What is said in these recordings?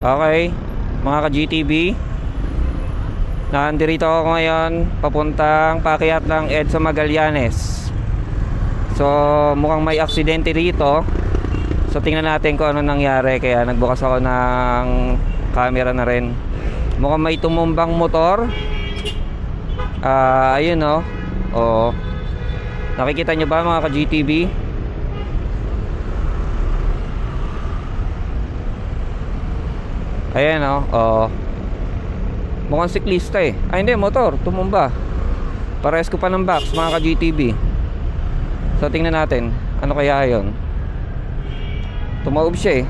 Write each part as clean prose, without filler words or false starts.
Okay, mga ka-GTV, nandito ako ngayon papuntang paakyat ng EDSA Magallanes. So mukhang may aksidente rito. So tingnan natin kung ano nangyari. Kaya nagbukas ako ng camera na rin. Mukhang may tumumbang motor. Ayun o. Oo. Nakikita nyo ba mga ka-GTV? Ayan o, mukhang siklista eh. Ay hindi, motor, tumumba. Parehas ko pa ng box mga ka-GTV. So tingnan natin, ano kaya yun. Tumaob siya eh.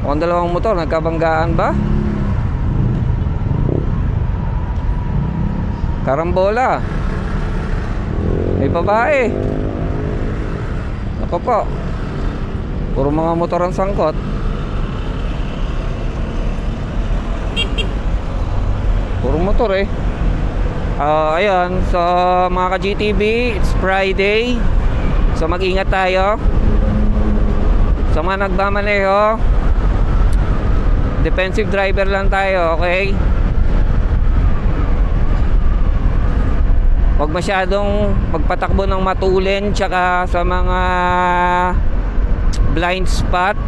Mukhang dalawang motor, nagkabanggaan ba? Karambola. May babae. Ako po, puro mga motor ang sangkot. Puro motor eh. Ayun. So mga ka-GTV, it's Friday. So mag-ingat tayo. Sa mga nagmamaneho, defensive driver lang tayo, okay? Huwag masyadong magpatakbo ng matulin, tsaka sa mga blind spot.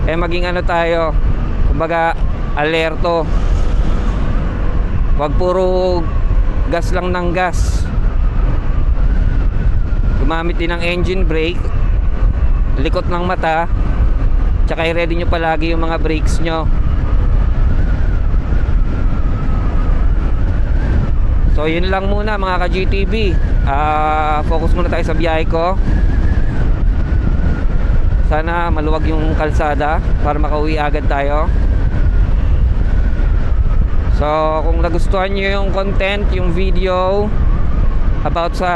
Maging ano tayo, kumbaga alerto. Huwag puro gas lang ng gas. Gumamit din ng engine brake, likot ng mata, tsaka i-ready nyo palagi yung mga brakes nyo. So yun lang muna mga ka-GTV. Focus muna tayo sa biyahe ko. Sana maluwag yung kalsada para makauwi agad tayo. So kung nagustuhan nyo yung content, yung video about sa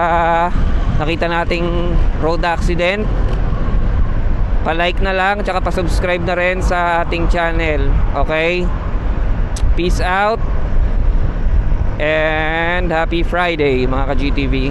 nakita nating road accident, pa-like na lang, tsaka pa-subscribe na rin sa ating channel. Okay? Peace out and happy Friday mga ka-GTV.